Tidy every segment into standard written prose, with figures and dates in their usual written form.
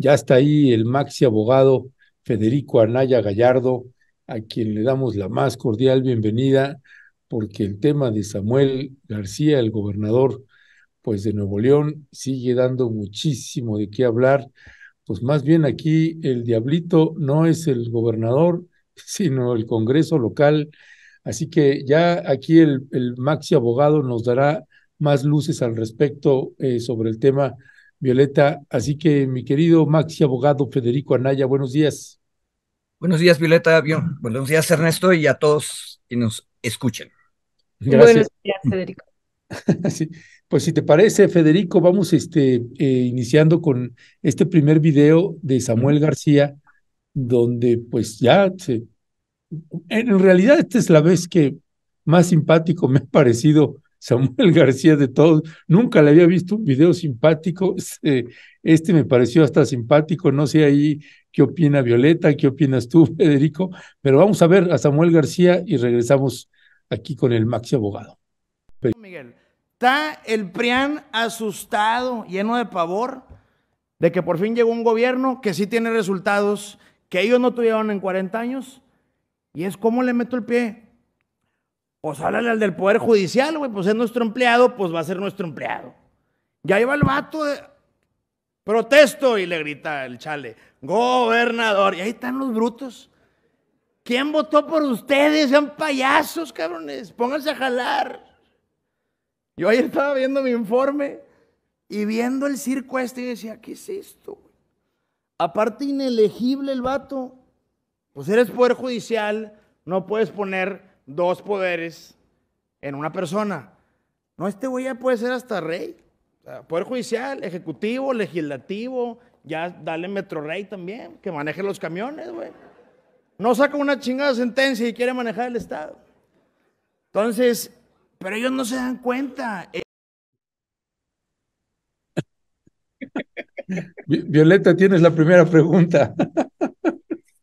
Ya está ahí el maxi abogado Federico Anaya Gallardo, a quien le damos la más cordial bienvenida, porque el tema de Samuel García, el gobernador, pues de Nuevo León, sigue dando muchísimo de qué hablar. Pues más bien aquí el diablito no es el gobernador, sino el Congreso local. Así que ya aquí el maxi abogado nos dará más luces al respecto sobre el tema, Violeta. Así que mi querido maxi abogado Federico Anaya, buenos días. Buenos días, Violeta. Buenos días, Ernesto, y a todos que nos escuchen. Gracias. Buenos días, Federico. Sí. Pues si te parece, Federico, vamos iniciando con este primer video de Ujú. Samuel García, donde pues en realidad esta es la vez que más simpático me ha parecido Samuel García de todos. Nunca le había visto un video simpático. Este me pareció hasta simpático. No sé ahí qué opina Violeta, qué opinas tú, Federico, pero vamos a ver a Samuel García y regresamos aquí con el Maxi Abogado. Miguel, está el PRIAN asustado, lleno de pavor, de que por fin llegó un gobierno que sí tiene resultados que ellos no tuvieron en 40 años. Y es como le meto el pie. Pues háblale al del Poder Judicial, güey, pues es nuestro empleado, pues va a ser nuestro empleado. Ya iba el vato de protesto y le grita el chale, gobernador, y ahí están los brutos. ¿Quién votó por ustedes? Sean payasos, cabrones, pónganse a jalar. Yo ayer estaba viendo mi informe y viendo el circo y decía, ¿qué es esto? Aparte inelegible el vato. Pues eres poder judicial, no puedes poner dos poderes en una persona. No, este güey ya puede ser hasta rey. O sea, poder judicial, ejecutivo, legislativo, ya dale Metro Rey también, que maneje los camiones, güey. No saca una chingada sentencia y quiere manejar el Estado. Entonces, pero ellos no se dan cuenta. Violeta, tienes la primera pregunta.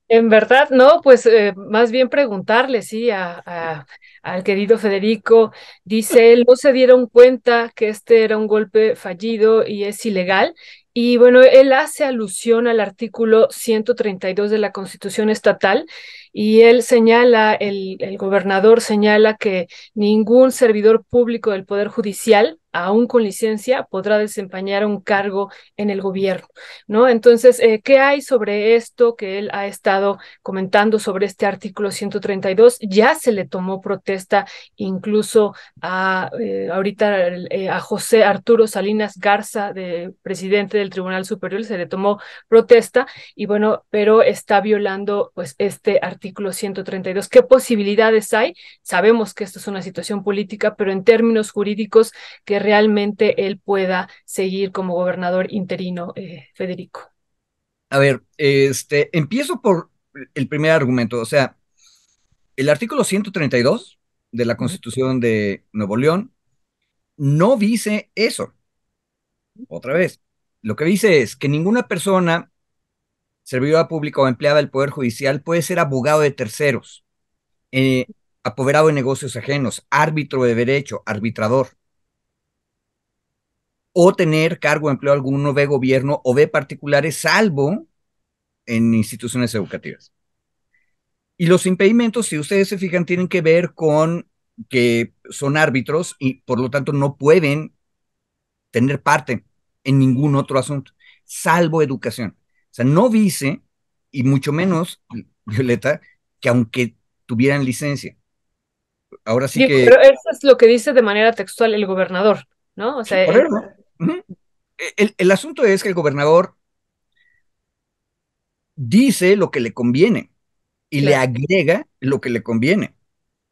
En verdad, no, pues más bien preguntarle, sí, al querido Federico. Dice él, no se dieron cuenta que este era un golpe fallido y es ilegal. Y bueno, él hace alusión al artículo 132 de la Constitución Estatal y él señala, el gobernador señala que ningún servidor público del Poder Judicial, aún con licencia, podrá desempeñar un cargo en el gobierno, ¿no? Entonces, ¿qué hay sobre esto que él ha estado comentando sobre este artículo 132? Ya se le tomó protesta incluso ahorita a José Arturo Salinas Garza, presidente del Tribunal Superior, se le tomó protesta y bueno, pero está violando pues este artículo 132. ¿Qué posibilidades hay? Sabemos que esto es una situación política, pero en términos jurídicos que realmente él pueda seguir como gobernador interino, Federico. A ver, empiezo por el primer argumento. O sea, el artículo 132 de la Ujú. Constitución de Nuevo León no dice eso. Otra vez, lo que dice es que ninguna persona, servidora pública o empleada del Poder Judicial puede ser abogado de terceros, eh, apoderado de negocios ajenos, árbitro de derecho, arbitrador, o tener cargo o empleo alguno de gobierno o de particulares, salvo en instituciones educativas. Y los impedimentos, si ustedes se fijan, tienen que ver con que son árbitros y por lo tanto no pueden tener parte en ningún otro asunto, salvo educación. O sea, no dice, y mucho menos, Violeta, que aunque tuvieran licencia. Ahora sí Digo, que, pero eso es lo que dice de manera textual el gobernador, ¿no? O sí, sea, por eso, ¿no? Uh-huh. El asunto es que el gobernador dice lo que le conviene y le claro. agrega lo que le conviene.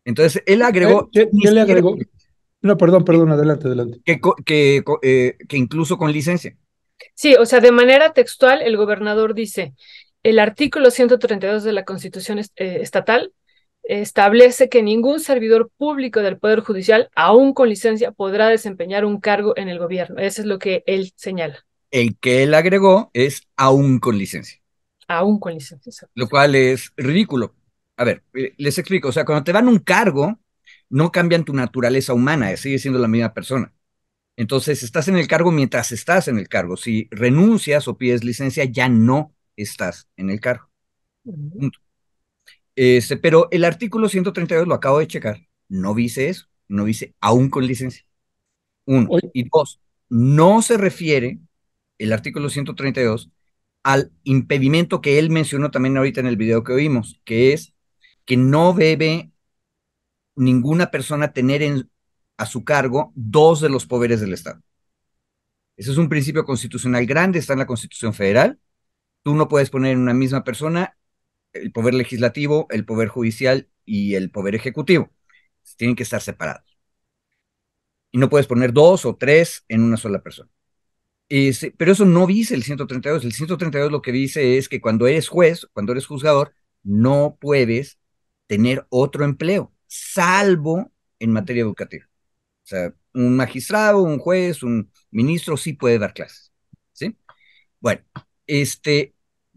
Entonces, él agregó, ni ¿Qué le siquiera agregó? No, perdón, perdón, adelante, adelante. que incluso con licencia. Sí, o sea, de manera textual, el gobernador dice, el artículo 132 de la Constitución estatal establece que ningún servidor público del Poder Judicial, aún con licencia, podrá desempeñar un cargo en el gobierno. Eso es lo que él señala, El que él agregó es aún con licencia, aún con licencia. lo cual es ridículo. A ver, les explico. O sea, cuando te dan un cargo, no cambian tu naturaleza humana, sigue siendo la misma persona. Entonces, estás en el cargo mientras estás en el cargo. Si renuncias o pides licencia, ya no estás en el cargo. Punto. Pero el artículo 132 lo acabo de checar. No dice eso. No dice aún con licencia. Uno. Oye, Y dos, no se refiere el artículo 132 al impedimento que él mencionó también ahorita en el video que oímos, que es que no debe ninguna persona tener a su cargo dos de los poderes del Estado. Ese es un principio constitucional grande, está en la Constitución Federal. Tú no puedes poner en una misma persona el poder legislativo, el poder judicial y el poder ejecutivo. Tienen que estar separados. Y no puedes poner dos o tres en una sola persona. Pero eso no dice el 132. El 132 lo que dice es que cuando eres juez, cuando eres juzgador, no puedes tener otro empleo, salvo en materia educativa. O sea, un magistrado, un juez, un ministro sí puede dar clases, ¿sí? Bueno,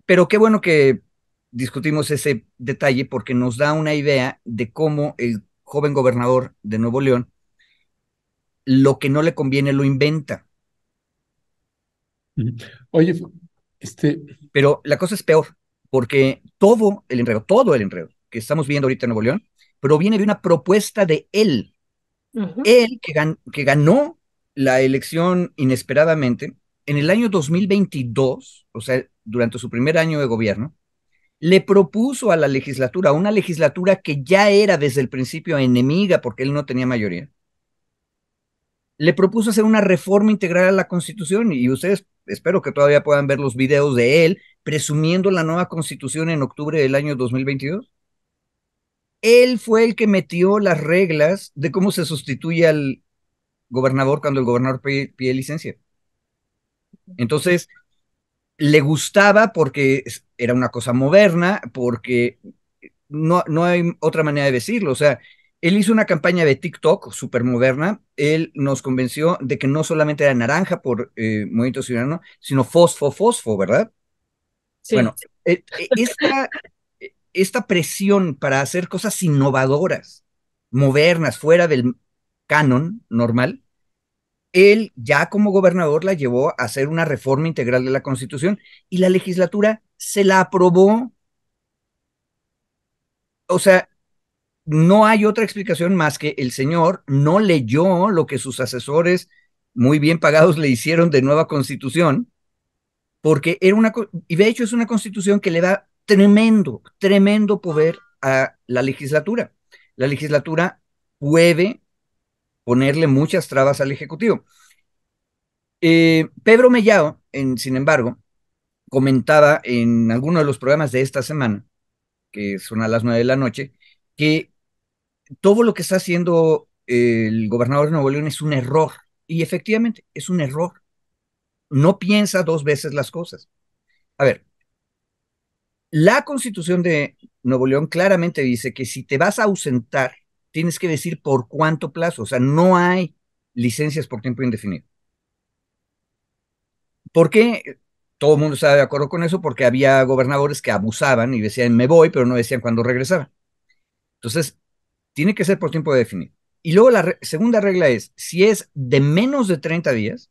pero qué bueno que discutimos ese detalle porque nos da una idea de cómo el joven gobernador de Nuevo León, lo que no le conviene lo inventa. oye, Pero la cosa es peor, porque todo el enredo que estamos viendo ahorita en Nuevo León, proviene de una propuesta de él. Él que ganó la elección inesperadamente en el año 2022, o sea, durante su primer año de gobierno, le propuso a la legislatura, una legislatura que ya era desde el principio enemiga porque él no tenía mayoría, le propuso hacer una reforma integral a la Constitución y ustedes espero que todavía puedan ver los videos de él presumiendo la nueva Constitución en octubre del año 2022. Él fue el que metió las reglas de cómo se sustituye al gobernador cuando el gobernador pide licencia. Entonces, le gustaba porque era una cosa moderna, porque no hay otra manera de decirlo. O sea, él hizo una campaña de TikTok súper moderna. Él nos convenció de que no solamente era naranja por Movimiento Ciudadano, sino fosfo, ¿verdad? Sí. Bueno, esta presión para hacer cosas innovadoras, modernas, fuera del canon normal, él ya como gobernador la llevó a hacer una reforma integral de la Constitución y la legislatura se la aprobó. O sea, no hay otra explicación más que el señor no leyó lo que sus asesores muy bien pagados le hicieron de nueva Constitución, porque era y de hecho es una Constitución que le da tremendo poder a la legislatura. La legislatura puede ponerle muchas trabas al Ejecutivo. Pedro Mellado, sin embargo, comentaba en alguno de los programas de esta semana, que son a las 9 de la noche, que todo lo que está haciendo el gobernador de Nuevo León es un error. Y efectivamente, es un error. No piensa dos veces las cosas. A ver, la Constitución de Nuevo León claramente dice que si te vas a ausentar, tienes que decir por cuánto plazo. O sea, no hay licencias por tiempo indefinido. ¿Por qué? Todo el mundo estaba de acuerdo con eso porque había gobernadores que abusaban y decían me voy, pero no decían cuándo regresaban. Entonces, tiene que ser por tiempo definido. Y luego la segunda regla es, si es de menos de 30 días,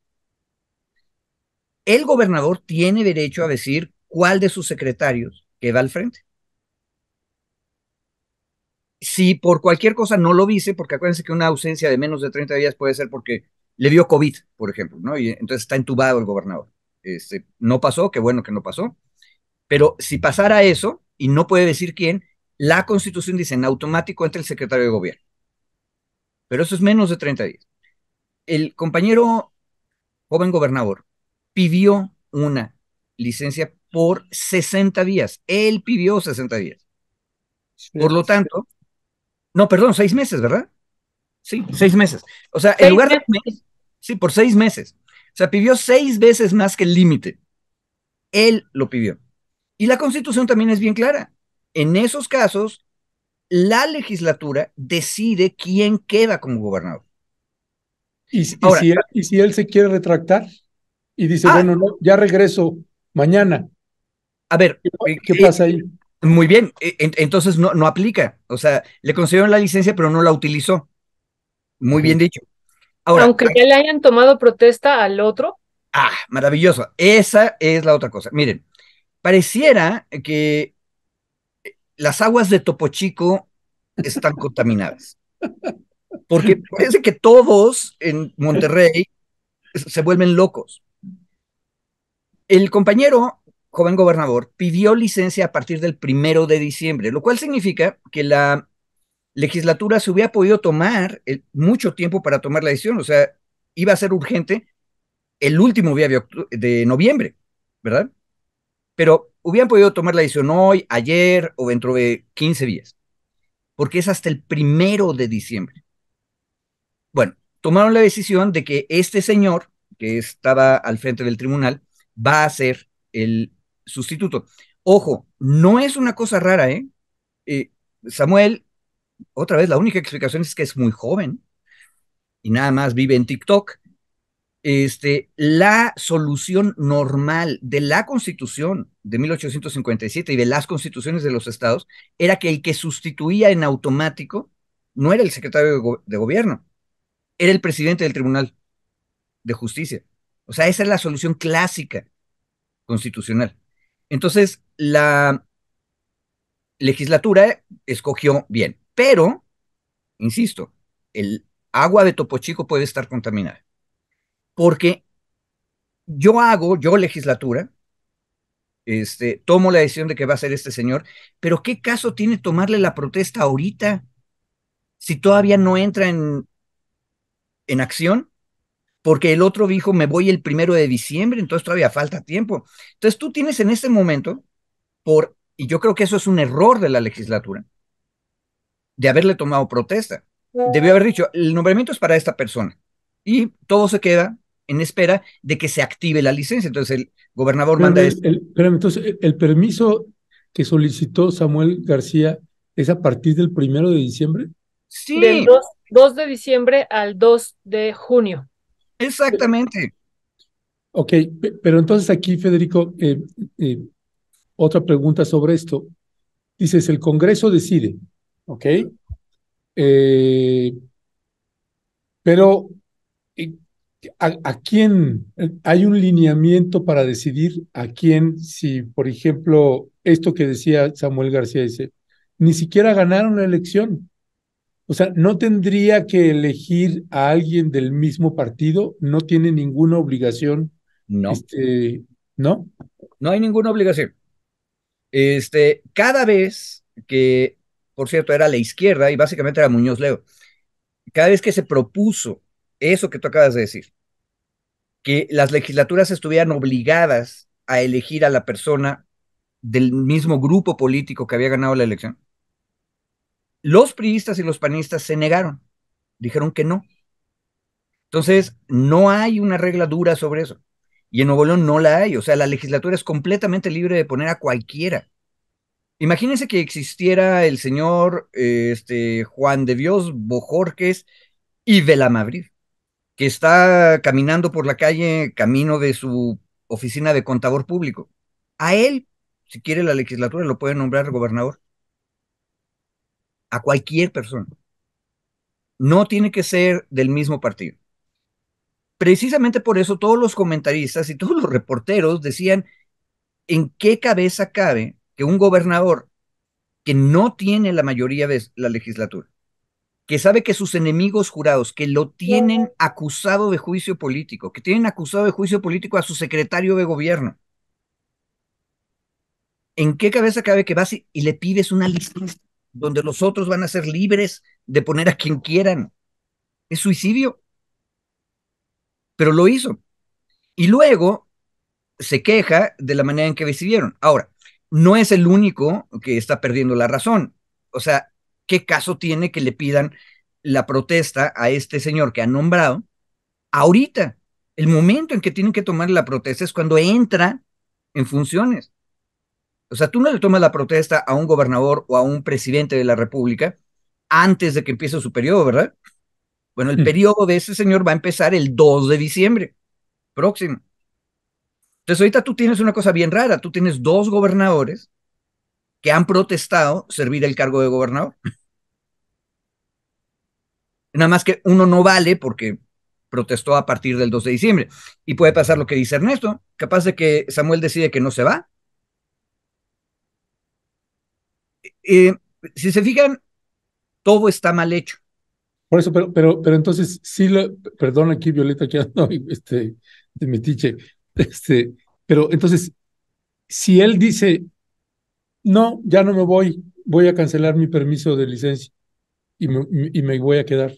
el gobernador tiene derecho a decir cuál de sus secretarios queda al frente. Si por cualquier cosa no lo dice, porque acuérdense que una ausencia de menos de 30 días puede ser porque le dio COVID, por ejemplo, ¿no? Y entonces está entubado el gobernador. No pasó, qué bueno que no pasó. Pero si pasara eso, y no puede decir quién, la Constitución dice en automático entra el secretario de gobierno. Pero eso es menos de 30 días. El compañero joven gobernador pidió una licencia por 60 días. Él pidió 60 días. Por lo tanto, no, perdón, 6 meses, ¿verdad? Sí, 6 meses. O sea, en lugar de un mes, sí, por 6 meses. O sea, pidió 6 veces más que el límite. Él lo pidió. Y la Constitución también es bien clara. En esos casos, la legislatura decide quién queda como gobernador. Ahora, si él se quiere retractar y dice, bueno, no, ya regreso mañana. A ver, ¿qué pasa ahí? Muy bien, entonces no aplica. O sea, le concedieron la licencia, pero no la utilizó. Muy bien dicho. Ahora, Aunque ya le hayan tomado protesta al otro. maravilloso. Esa es la otra cosa. Miren, pareciera que las aguas de Topo Chico están contaminadas, porque parece que todos en Monterrey se vuelven locos. El compañero joven gobernador pidió licencia a partir del 1 de diciembre, lo cual significa que la legislatura se hubiera podido tomar mucho tiempo para tomar la decisión, o sea, iba a ser urgente el último día de noviembre, ¿verdad? Pero hubieran podido tomar la decisión hoy, ayer o dentro de 15 días, porque es hasta el 1 de diciembre. Bueno, tomaron la decisión de que este señor, que estaba al frente del tribunal, va a ser el sustituto. Ojo, no es una cosa rara, ¿eh? Samuel, otra vez, la única explicación es que es muy joven y nada más vive en TikTok. La solución normal de la Constitución de 1857 y de las constituciones de los estados era que el que sustituía en automático no era el secretario de gobierno, era el presidente del Tribunal de Justicia. O sea, esa es la solución clásica constitucional. Entonces, la legislatura escogió bien, pero, insisto, el agua de Topo Chico puede estar contaminada, porque yo legislatura, tomo la decisión de que va a ser este señor, pero ¿qué caso tiene tomarle la protesta ahorita si todavía no entra en acción? Porque el otro dijo, me voy el 1 de diciembre, entonces todavía falta tiempo. Entonces tú tienes en este momento, y yo creo que eso es un error de la legislatura, de haberle tomado protesta. Debió haber dicho, el nombramiento es para esta persona, y todo se queda en espera de que se active la licencia. Entonces el gobernador manda esto. Espérame, entonces, el permiso que solicitó Samuel García es a partir del 1 de diciembre. Sí, Del 2 de diciembre al 2 de junio. exactamente. Ok, pero entonces aquí, Federico, otra pregunta sobre esto. Dices, el Congreso decide, ¿ok? Eh, pero eh, ¿a quién? ¿Hay un lineamiento para decidir a quién? Si, por ejemplo, esto que decía Samuel García dice, ni siquiera ganaron la elección. O sea, no tendría que elegir a alguien del mismo partido, no tiene ninguna obligación, No, ¿no? no hay ninguna obligación. Cada vez que, por cierto, era la izquierda y básicamente era Muñoz Leo, cada vez que se propuso eso que tú acabas de decir, que las legislaturas estuvieran obligadas a elegir a la persona del mismo grupo político que había ganado la elección, los priistas y los panistas se negaron, dijeron que no. Entonces, no hay una regla dura sobre eso. Y en Nuevo León no la hay. O sea, la legislatura es completamente libre de poner a cualquiera. Imagínense que existiera el señor Juan de Dios Bojorques y de la Madrid, que está caminando por la calle, camino de su oficina de contador público. A él, si quiere la legislatura, lo puede nombrar gobernador. A cualquier persona. No tiene que ser del mismo partido. Precisamente por eso todos los comentaristas y todos los reporteros decían, ¿en qué cabeza cabe que un gobernador que no tiene la mayoría de la legislatura, que sabe que sus enemigos jurados, que lo tienen acusado de juicio político, que tienen acusado de juicio político a su secretario de gobierno, ¿en qué cabeza cabe que vas y le pides una lista donde los otros van a ser libres de poner a quien quieran? Es suicidio, pero lo hizo. Y luego se queja de la manera en que decidieron. Ahora, no es el único que está perdiendo la razón. O sea, ¿qué caso tiene que le pidan la protesta a este señor que han nombrado ahorita? El momento en que tienen que tomar la protesta es cuando entra en funciones. O sea, tú no le tomas la protesta a un gobernador o a un presidente de la República antes de que empiece su periodo, ¿verdad? Bueno, el periodo de ese señor va a empezar el 2 de diciembre próximo. Entonces, ahorita tú tienes una cosa bien rara. Tú tienes dos gobernadores que han protestado servir el cargo de gobernador. Nada más que uno no vale porque protestó a partir del 2 de diciembre. Y puede pasar lo que dice Ernesto, capaz de que Samuel decide que no se va. Si se fijan, todo está mal hecho. Por eso, pero entonces, sí, perdón aquí, Violeta, que ando de metiche, pero entonces, si él dice, no, ya no me voy, voy a cancelar mi permiso de licencia y me voy a quedar,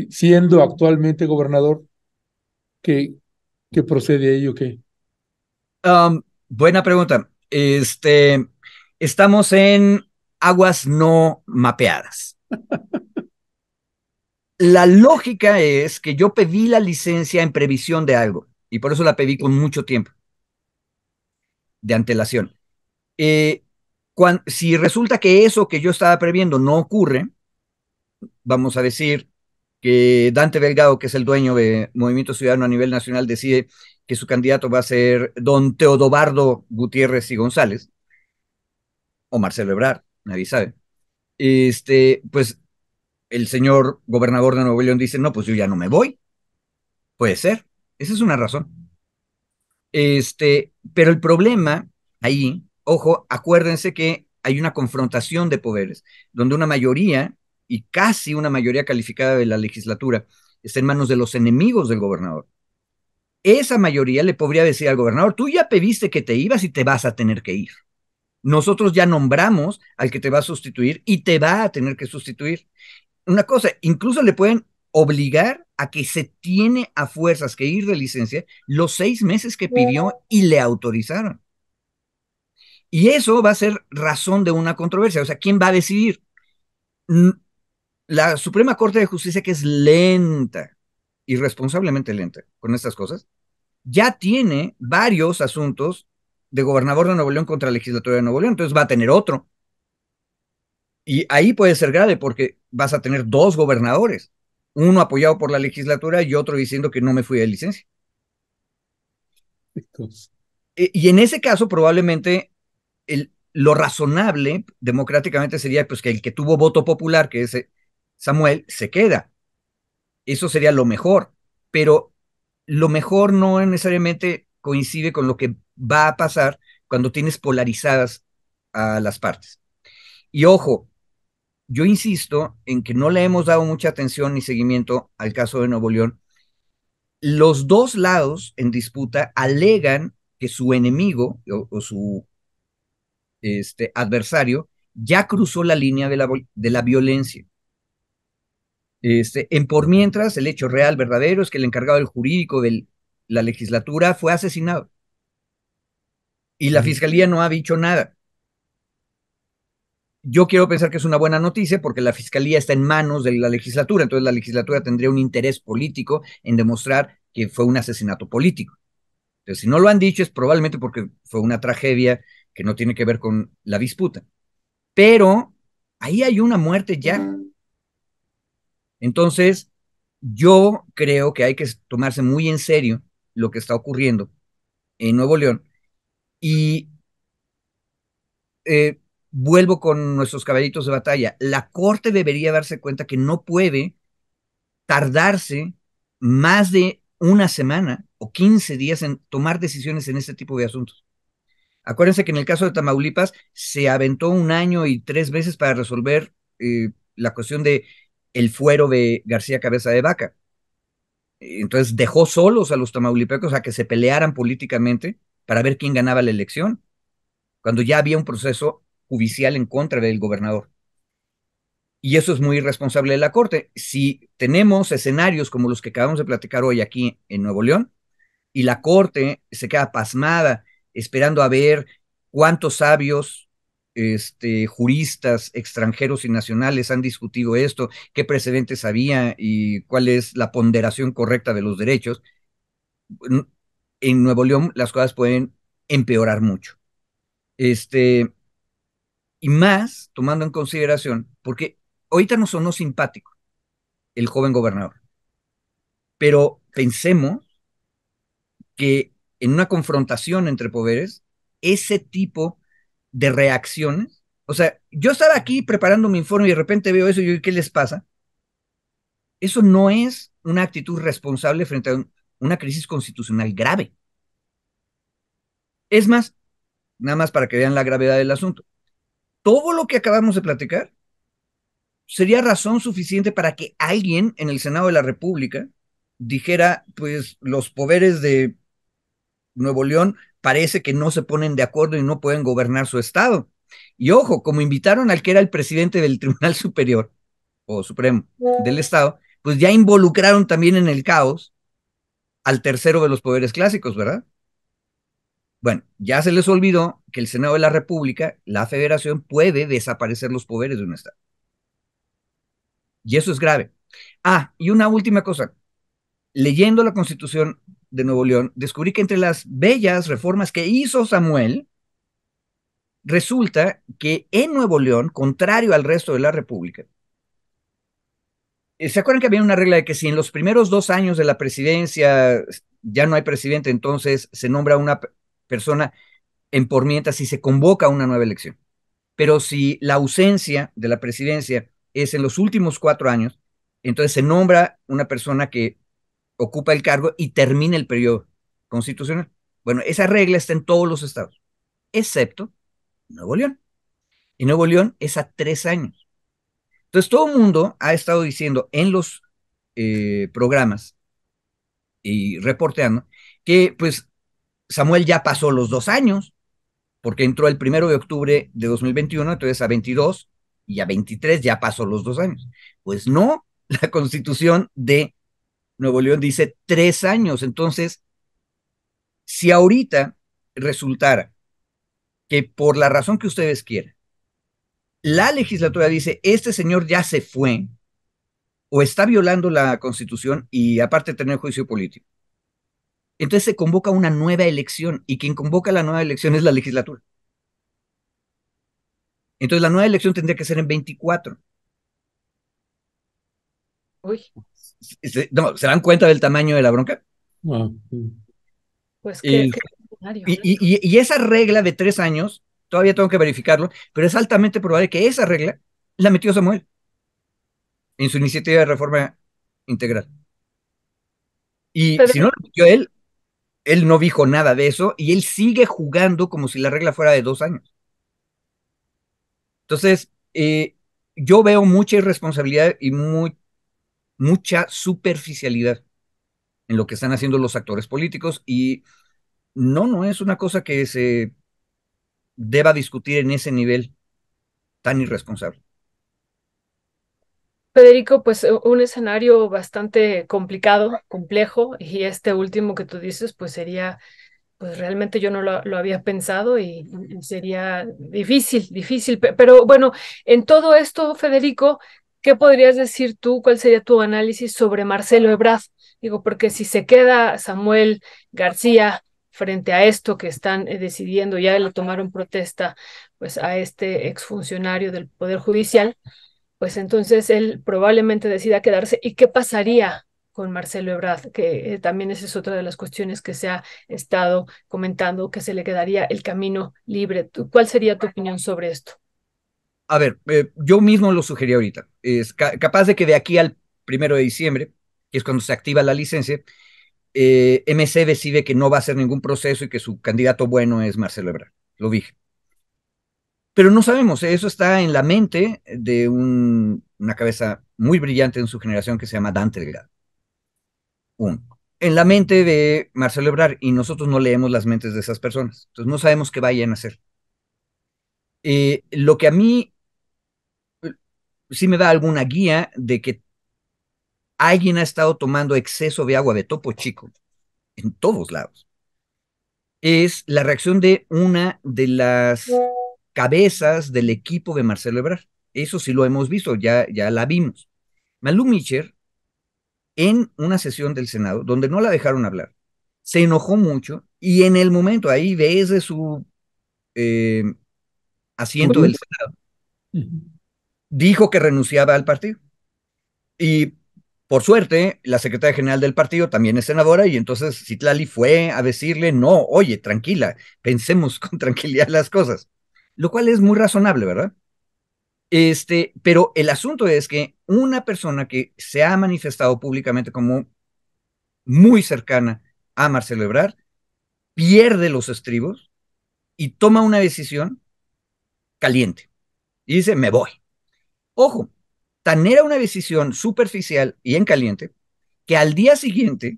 siendo actualmente gobernador, ¿qué, qué procede ahí o qué? Buena pregunta. Estamos en aguas no mapeadas. La lógica es que yo pedí la licencia en previsión de algo y por eso la pedí con mucho tiempo de antelación. Si resulta que eso que yo estaba previendo no ocurre, vamos a decir que Dante Delgado, que es el dueño de Movimiento Ciudadano a nivel nacional, decide que su candidato va a ser don Teodobardo Gutiérrez y González, o Marcelo Ebrard, nadie sabe. Pues el señor gobernador de Nuevo León dice, no, pues yo ya no me voy. Puede ser, esa es una razón. Pero el problema ahí, ojo, acuérdense que hay una confrontación de poderes, donde una mayoría, y casi una mayoría calificada de la legislatura, está en manos de los enemigos del gobernador. Esa mayoría le podría decir al gobernador, tú ya pediste que te ibas y te vas a tener que ir. Nosotros ya nombramos al que te va a sustituir y te va a tener que sustituir. Una cosa, incluso le pueden obligar a que se tiene a fuerzas que ir de licencia los 6 meses que pidió y le autorizaron. Y eso va a ser razón de una controversia. O sea, ¿quién va a decidir? La Suprema Corte de Justicia, que es lenta, irresponsablemente lenta con estas cosas, ya tiene varios asuntos de gobernador de Nuevo León contra la legislatura de Nuevo León, entonces va a tener otro. Y ahí puede ser grave porque vas a tener 2 gobernadores, uno apoyado por la legislatura y otro diciendo que no me fui de licencia. Entonces, Y en ese caso probablemente lo razonable democráticamente sería pues que el que tuvo voto popular, que es Samuel, se queda. Eso sería lo mejor, pero lo mejor no necesariamente coincide con lo que va a pasar cuando tienes polarizadas a las partes. Y ojo, yo insisto en que no le hemos dado mucha atención ni seguimiento al caso de Nuevo León. Los 2 lados en disputa alegan que su enemigo o su adversario ya cruzó la línea de la violencia. En por mientras, el hecho real, verdadero, es que el encargado del jurídico de la legislatura fue asesinado. Y la fiscalía no ha dicho nada. Yo quiero pensar que es una buena noticia porque la fiscalía está en manos de la legislatura, entonces la legislatura tendría un interés político en demostrar que fue un asesinato político. Entonces, si no lo han dicho es probablemente porque fue una tragedia que no tiene que ver con la disputa. Pero ahí hay una muerte ya. Entonces, yo creo que hay que tomarse muy en serio lo que está ocurriendo en Nuevo León y eh, vuelvo con nuestros caballitos de batalla. La Corte debería darse cuenta que no puede tardarse más de una semana o 15 días en tomar decisiones en este tipo de asuntos. Acuérdense que en el caso de Tamaulipas se aventó 1 año y 3 meses para resolver la cuestión de el fuero de García Cabeza de Vaca. Entonces dejó solos a los tamaulipecos a que se pelearan políticamente para ver quién ganaba la elección, cuando ya había un proceso judicial en contra del gobernador. Y eso es muy irresponsable de la Corte. Si tenemos escenarios como los que acabamos de platicar hoy aquí en Nuevo León, y la Corte se queda pasmada esperando a ver cuántos sabios juristas extranjeros y nacionales han discutido esto, qué precedentes había y cuál es la ponderación correcta de los derechos. En Nuevo León las cosas pueden empeorar mucho. Y más tomando en consideración, porque ahorita nos sonó simpático el joven gobernador, pero pensemos que en una confrontación entre poderes, ese tipo de reacciones, o sea, yo estaba aquí preparando mi informe y de repente veo eso y yo, ¿qué les pasa? Eso no es una actitud responsable frente a una crisis constitucional grave. Es más, nada más para que vean la gravedad del asunto, todo lo que acabamos de platicar sería razón suficiente para que alguien en el Senado de la República dijera, pues los poderes de Nuevo León parece que no se ponen de acuerdo y no pueden gobernar su estado. Y ojo, como invitaron al que era el presidente del Tribunal Superior o Supremo del Estado, pues ya involucraron también en el caos al tercero de los poderes clásicos, ¿verdad? Bueno, ya se les olvidó que el Senado de la República, la Federación, puede desaparecer los poderes de un estado. Y eso es grave. Ah, y una última cosa. Leyendo la Constitución de Nuevo León, descubrí que entre las bellas reformas que hizo Samuel, resulta que en Nuevo León, contrario al resto de la República, ¿se acuerdan que había una regla de que si en los primeros 2 años de la presidencia ya no hay presidente, entonces se nombra una persona en por mientras y se convoca una nueva elección? Pero si la ausencia de la presidencia es en los últimos 4 años, entonces se nombra una persona que ocupa el cargo y termina el periodo constitucional. Bueno, esa regla está en todos los estados, excepto Nuevo León. Y Nuevo León es a 3 años. Entonces todo el mundo ha estado diciendo en los programas y reporteando que pues Samuel ya pasó los 2 años, porque entró el 1 de octubre de 2021, entonces a 22 y a 23 ya pasó los 2 años. Pues no, la Constitución de Nuevo León dice 3 años. Entonces, si ahorita resultara que por la razón que ustedes quieran, la legislatura dice, este señor ya se fue o está violando la Constitución y aparte de tener juicio político, entonces se convoca una nueva elección y quien convoca la nueva elección es la legislatura. Entonces la nueva elección tendría que ser en 24. Uy, No, ¿se dan cuenta del tamaño de la bronca? Ah, pues Y, qué escenario. y esa regla de 3 años, todavía tengo que verificarlo, pero es altamente probable que esa regla la metió Samuel en su iniciativa de reforma integral. Y si no Federico, lo metió él no dijo nada de eso y él sigue jugando como si la regla fuera de 2 años. Entonces, yo veo mucha irresponsabilidad y mucha superficialidad en lo que están haciendo los actores políticos y no es una cosa que se deba discutir en ese nivel tan irresponsable. Federico, pues un escenario bastante complicado, complejo, y este último que tú dices, pues sería, pues realmente yo no lo había pensado y sería difícil, difícil. Pero bueno, en todo esto, Federico, ¿qué podrías decir tú? ¿Cuál sería tu análisis sobre Marcelo Ebrard? Digo, porque si se queda Samuel García frente a esto que están decidiendo, ya le tomaron protesta, pues a este exfuncionario del Poder Judicial, pues entonces él probablemente decida quedarse. ¿Y qué pasaría con Marcelo Ebrard? Que también esa es otra de las cuestiones que se ha estado comentando, que se le quedaría el camino libre. ¿Cuál sería tu opinión sobre esto? A ver, yo mismo lo sugerí ahorita. Es capaz de que de aquí al 1 de diciembre, que es cuando se activa la licencia, MC decide que no va a hacer ningún proceso y que su candidato bueno es Marcelo Ebrard. Lo dije. Pero no sabemos, eso está en la mente de una cabeza muy brillante en su generación que se llama Dante Delgado. En la mente de Marcelo Ebrard, y nosotros no leemos las mentes de esas personas, entonces no sabemos qué vayan a hacer. Lo que a mí sí me da alguna guía de que alguien ha estado tomando exceso de agua de Topo Chico en todos lados es la reacción de una de las cabezas del equipo de Marcelo Ebrard. Eso sí lo hemos visto, ya la vimos. Malú Micher, en una sesión del Senado, donde no la dejaron hablar, se enojó mucho y en el momento, ahí desde su eh, asiento bueno, del Senado, dijo que renunciaba al partido. Y por suerte, la secretaria general del partido también es senadora y entonces Citlali fue a decirle, no, oye, tranquila, pensemos con tranquilidad las cosas, lo cual es muy razonable, ¿verdad? Pero el asunto es que una persona que se ha manifestado públicamente como muy cercana a Marcelo Ebrard pierde los estribos y toma una decisión caliente y dice, me voy. Ojo, tan era una decisión superficial y en caliente que al día siguiente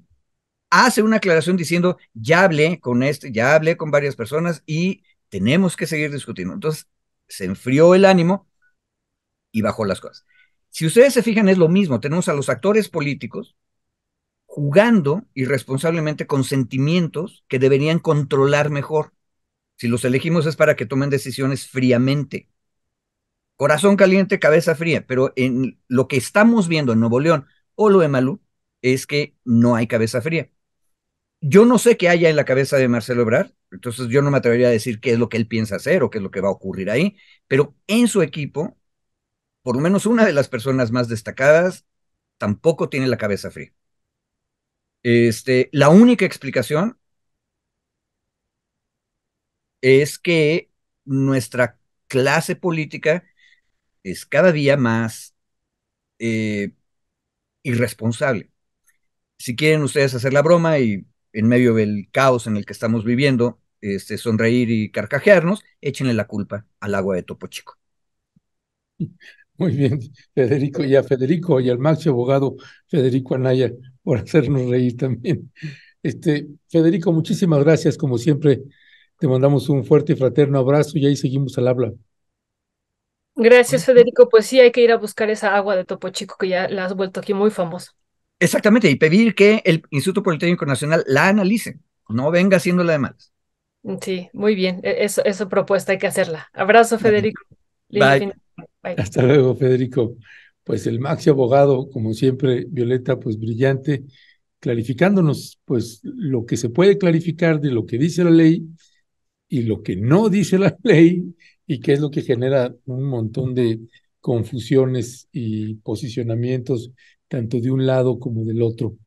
hace una aclaración diciendo, ya hablé con ya hablé con varias personas y tenemos que seguir discutiendo. Entonces, se enfrió el ánimo y bajó las cosas. Si ustedes se fijan, es lo mismo. Tenemos a los actores políticos jugando irresponsablemente con sentimientos que deberían controlar mejor. Si los elegimos es para que tomen decisiones fríamente. Corazón caliente, cabeza fría. Pero en lo que estamos viendo en Nuevo León o lo de Malú es que no hay cabeza fría. Yo no sé qué haya en la cabeza de Marcelo Ebrard, entonces yo no me atrevería a decir qué es lo que él piensa hacer o qué es lo que va a ocurrir ahí, pero en su equipo, por lo menos una de las personas más destacadas tampoco tiene la cabeza fría. La única explicación es que nuestra clase política es cada día más irresponsable. Si quieren ustedes hacer la broma y en medio del caos en el que estamos viviendo, sonreír y carcajearnos, échenle la culpa al agua de Topo Chico. Muy bien, Federico, y a Federico y al maxi abogado Federico Anaya por hacernos reír también. Federico, muchísimas gracias, como siempre, te mandamos un fuerte y fraterno abrazo y ahí seguimos al habla. Gracias, Federico. Pues sí, hay que ir a buscar esa agua de Topo Chico que ya la has vuelto aquí muy famosa. Exactamente, y pedir que el Instituto Politécnico Nacional la analice, no venga haciéndola de malas. Sí, muy bien. Esa propuesta hay que hacerla. Abrazo, Federico. Lindo fin Bye. de semana. Bye. Hasta luego, Federico. Pues el maxi abogado, como siempre, Violeta, pues brillante, clarificándonos pues lo que se puede clarificar de lo que dice la ley y lo que no dice la ley y qué es lo que genera un montón de confusiones y posicionamientos tanto de un lado como del otro.